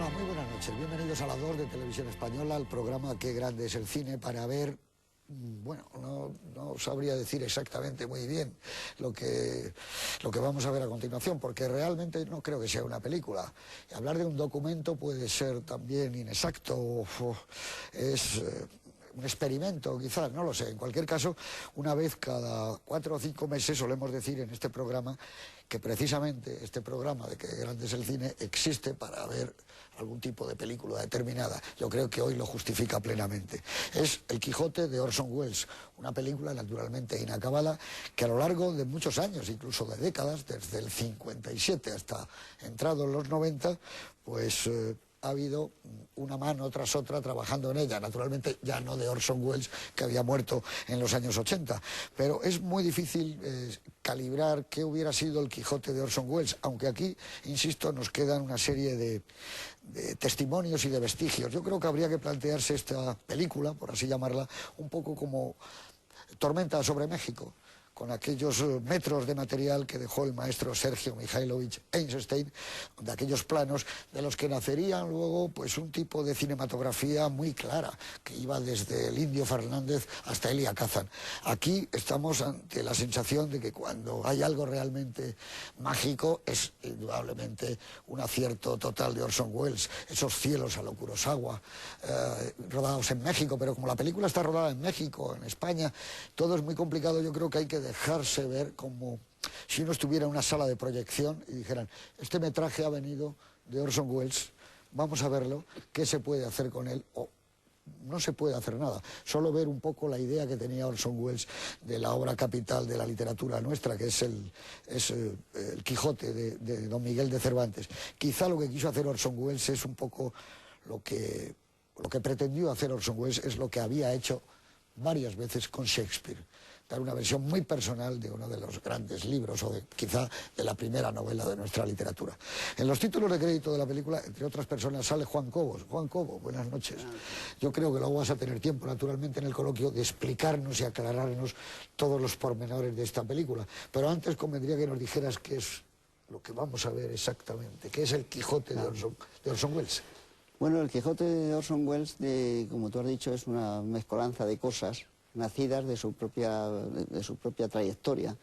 Hola, muy buenas noches. Bienvenidos a la 2 de Televisión Española, al programa Qué grande es el cine, para ver, bueno, no sabría decir exactamente muy bien lo que vamos a ver a continuación, porque realmente no creo que sea una película. Hablar de un documento puede ser también inexacto, es un experimento quizás, no lo sé. En cualquier caso, una vez cada 4 o 5 meses solemos decir en este programa que precisamente este programa de Qué grande es el cine existe para ver algún tipo de película determinada. Yo creo que hoy lo justifica plenamente. Es El Quijote de Orson Welles, una película naturalmente inacabada que a lo largo de muchos años, incluso de décadas, desde el 57 hasta entrado en los 90, pues ha habido una mano tras otra trabajando en ella, naturalmente ya no de Orson Welles, que había muerto en los años 80, pero es muy difícil calibrar qué hubiera sido El Quijote de Orson Welles, aunque aquí, insisto, nos quedan una serie de testimonios y de vestigios. Yo creo que habría que plantearse esta película, por así llamarla, un poco como Tormenta sobre México, con aquellos metros de material que dejó el maestro Sergio Mikhailovich Eisenstein, de aquellos planos de los que nacerían luego pues un tipo de cinematografía muy clara, que iba desde el Indio Fernández hasta Elia Kazan. Aquí estamos ante la sensación de que cuando hay algo realmente mágico es indudablemente un acierto total de Orson Welles. Esos cielos a lo Kurosawa, rodados en México, pero como la película está rodada en México, en España, todo es muy complicado. Yo creo que hay que dejarse ver como si uno estuviera en una sala de proyección y dijeran, este metraje ha venido de Orson Welles, vamos a verlo, qué se puede hacer con él, o no se puede hacer nada, solo ver un poco la idea que tenía Orson Welles de la obra capital de la literatura nuestra, que es el Quijote de Don Miguel de Cervantes. Quizá lo que quiso hacer Orson Welles es un poco lo que pretendió hacer Orson Welles, es lo que había hecho varias veces con Shakespeare, dar una versión muy personal de uno de los grandes libros, o quizá de la primera novela de nuestra literatura. En los títulos de crédito de la película, entre otras personas, sale Juan Cobos. Juan Cobo, buenas noches. Yo creo que luego vas a tener tiempo, naturalmente, en el coloquio, de explicarnos y aclararnos todos los pormenores de esta película. Pero antes convendría que nos dijeras qué es lo que vamos a ver exactamente, qué es El Quijote de Orson Welles. Bueno, El Quijote de Orson Welles, como tú has dicho, es una mezcolanza de cosas nacidas de su propia trayectoria.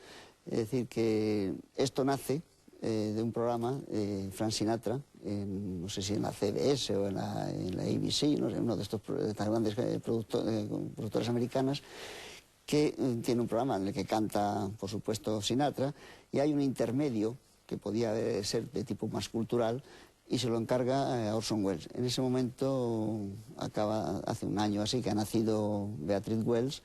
Es decir, que esto nace de un programa de Frank Sinatra, no sé si en la CBS o en la ABC, no sé, uno de estas grandes productoras americanas, que tiene un programa en el que canta, por supuesto, Sinatra, y hay un intermedio que podía ser de tipo más cultural, y se lo encarga a Orson Welles. En ese momento, hace un año así, que ha nacido Beatriz Wells,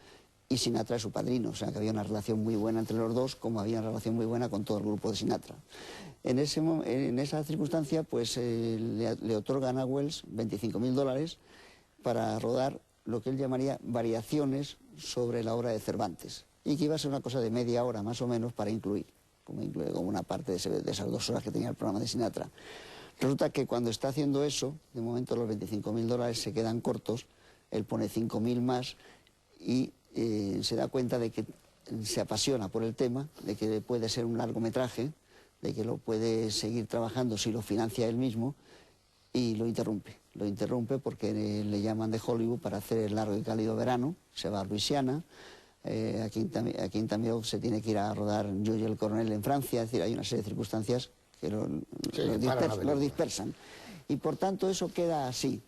y Sinatra es su padrino, o sea que había una relación muy buena entre los dos, como había una relación muy buena con todo el grupo de Sinatra. En esa circunstancia, pues le otorgan a Wells $25.000 para rodar lo que él llamaría variaciones sobre la obra de Cervantes, y que iba a ser una cosa de media hora más o menos para incluir como una parte de esas 2 horas que tenía el programa de Sinatra. Resulta que cuando está haciendo eso, de momento los $25.000 se quedan cortos, él pone 5.000 más y se da cuenta de que se apasiona por el tema, de que puede ser un largometraje, de que lo puede seguir trabajando si lo financia él mismo, y lo interrumpe. Lo interrumpe porque le llaman de Hollywood para hacer El largo y cálido verano, se va a Luisiana. Aquí en Tamiró se tiene que ir a rodar Yo y el coronel en Francia, es decir, hay una serie de circunstancias que los dispersan. Y por tanto eso queda así.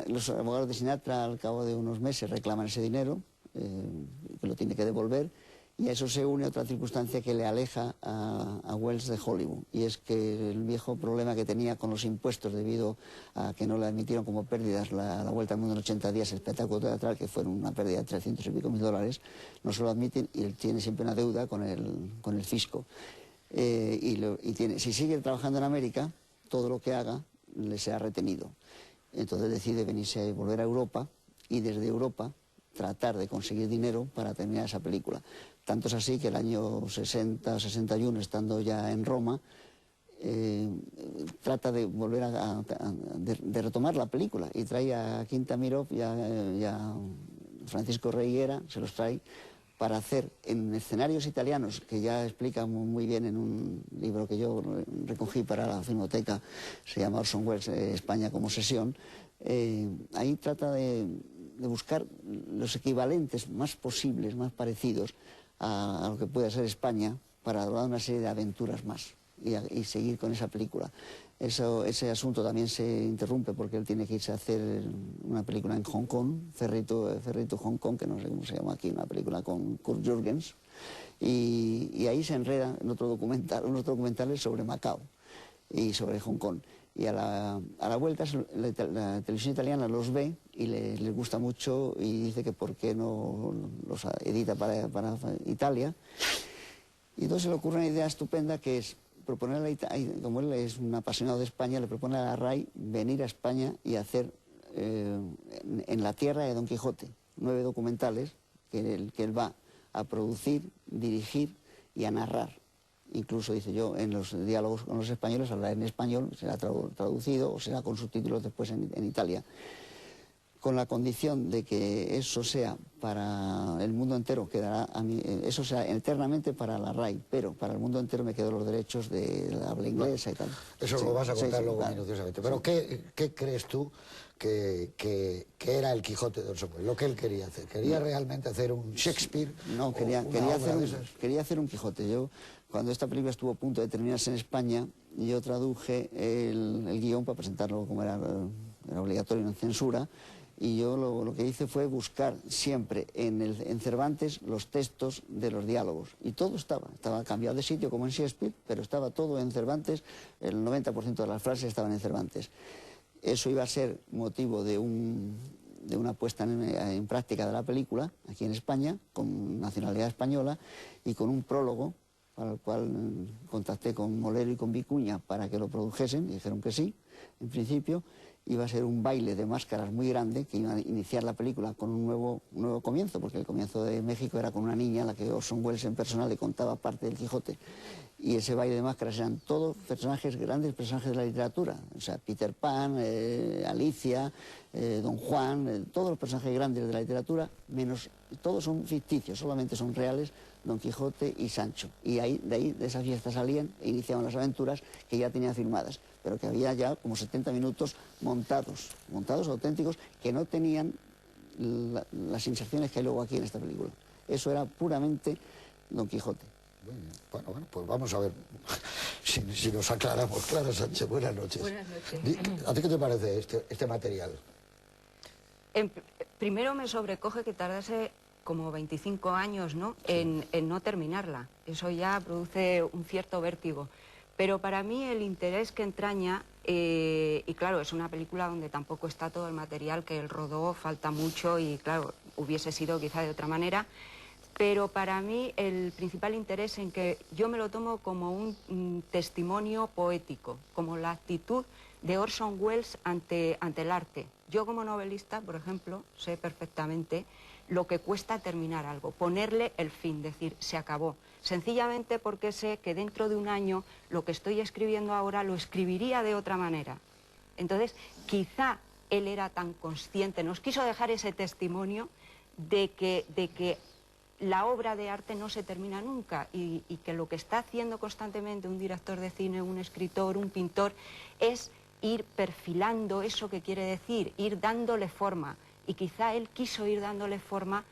Los abogados de Sinatra al cabo de unos meses reclaman ese dinero, que lo tiene que devolver, y a eso se une otra circunstancia que le aleja a Welles de Hollywood, y es que el viejo problema que tenía con los impuestos debido a que no le admitieron como pérdidas la Vuelta al Mundo en 80 días, el espectáculo teatral, que fueron una pérdida de 300 y pico mil dólares, no se lo admiten, y él tiene siempre una deuda con el fisco. Si sigue trabajando en América, todo lo que haga le será retenido. Entonces decide venirse a volver a Europa, y desde Europa tratar de conseguir dinero para terminar esa película. Tanto es así que el año 60 61, estando ya en Roma, trata de volver de retomar la película, y trae a Quinta Miró y a Francisco Reiguera, se los trae para hacer en escenarios italianos, que ya explica muy bien en un libro que yo recogí para la Filmoteca, se llama Orson Welles, España como sesión. Ahí trata de buscar los equivalentes más posibles, más parecidos a lo que puede ser España, para dar una serie de aventuras más y seguir con esa película. Ese asunto también se interrumpe porque él tiene que irse a hacer una película en Hong Kong, Cerrito Hong Kong, que no sé cómo se llama aquí, una película con Kurt Jürgens, y ahí se enreda en unos documentales sobre Macao y sobre Hong Kong. Y a la vuelta la televisión italiana los ve y les gusta mucho y dice que por qué no los edita para Italia. Y entonces se le ocurre una idea estupenda que es proponerle, como él es un apasionado de España, le propone a la RAI venir a España y hacer en la tierra de Don Quijote 9 documentales que él va a producir, dirigir y a narrar. Incluso, dice yo, en los diálogos con los españoles hablará en español, será traducido o será con subtítulos después en Italia. Con la condición de que eso sea para el mundo entero, quedará a mí, eso sea eternamente para la RAI, pero para el mundo entero me quedo los derechos de la habla inglesa y tal. Eso sí, lo vas a contar sí, luego claro. minuciosamente. Pero Sí. ¿qué crees tú que era el Quijote de Orson Welles? Lo que él quería hacer. ¿Quería realmente hacer un Shakespeare? No, quería hacer un Quijote. Yo, cuando esta película estuvo a punto de terminarse en España, yo traduje el guión para presentarlo como era obligatorio en censura. Y yo lo que hice fue buscar siempre en Cervantes los textos de los diálogos. Y todo estaba cambiado de sitio como en Shakespeare, pero estaba todo en Cervantes, el 90% de las frases estaban en Cervantes. Eso iba a ser motivo de una puesta en práctica de la película, aquí en España, con nacionalidad española, y con un prólogo, para el cual contacté con Molero y con Vicuña para que lo produjesen, y dijeron que sí, en principio. Iba a ser un baile de máscaras muy grande que iba a iniciar la película con un nuevo comienzo, porque el comienzo de México era con una niña a la que Orson Welles en persona le contaba parte del Quijote. Y ese baile de máscaras eran todos personajes, grandes personajes de la literatura. O sea, Peter Pan, Alicia, Don Juan, todos los personajes grandes de la literatura, menos, todos son ficticios, solamente son reales Don Quijote y Sancho. Y de esa fiesta salían e iniciaban las aventuras que ya tenían firmadas, pero que había ya como 70 minutos montados auténticos, que no tenían las inserciones que hay luego aquí en esta película. Eso era puramente Don Quijote. Bueno, pues vamos a ver si nos aclaramos. Clara Sánchez, buenas noches. Buenas noches. ¿A ti qué te parece este material? Primero me sobrecoge que tardase como 25 años, ¿no? En no terminarla. Eso ya produce un cierto vértigo. Pero para mí el interés que entraña, y claro, es una película donde tampoco está todo el material que él rodó, falta mucho y claro, hubiese sido quizá de otra manera, pero para mí el principal interés en que yo me lo tomo como un testimonio poético, como la actitud de Orson Welles ante el arte. Yo como novelista, por ejemplo, sé perfectamente lo que cuesta terminar algo, ponerle el fin, decir, se acabó. Sencillamente porque sé que dentro de un año lo que estoy escribiendo ahora lo escribiría de otra manera. Entonces, quizá él era tan consciente, nos quiso dejar ese testimonio de que la obra de arte no se termina nunca y que lo que está haciendo constantemente un director de cine, un escritor, un pintor, es ir perfilando eso que quiere decir, ir dándole forma. Y quizá él quiso ir dándole forma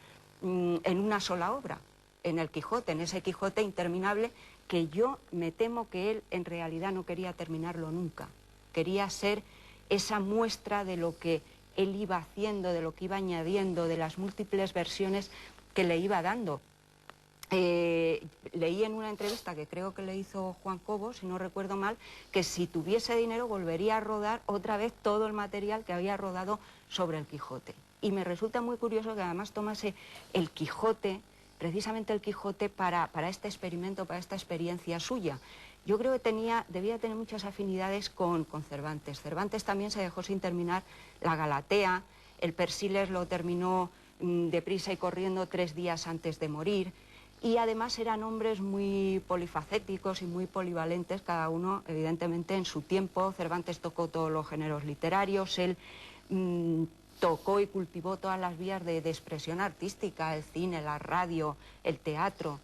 en una sola obra, en el Quijote, en ese Quijote interminable que yo me temo que él en realidad no quería terminarlo nunca. Quería ser esa muestra de lo que él iba haciendo, de lo que iba añadiendo, de las múltiples versiones que le iba dando. Leí en una entrevista que creo que le hizo Juan Cobo, si no recuerdo mal, que si tuviese dinero volvería a rodar otra vez todo el material que había rodado sobre el Quijote. Y me resulta muy curioso que además tomase el Quijote, precisamente el Quijote, para este experimento, para esta experiencia suya. Yo creo que debía tener muchas afinidades con Cervantes. Cervantes también se dejó sin terminar la Galatea, el Persiles lo terminó deprisa y corriendo 3 días antes de morir. Y además eran hombres muy polifacéticos y muy polivalentes, cada uno evidentemente en su tiempo. Cervantes tocó todos los géneros literarios, él tocó y cultivó todas las vías de expresión artística, el cine, la radio, el teatro.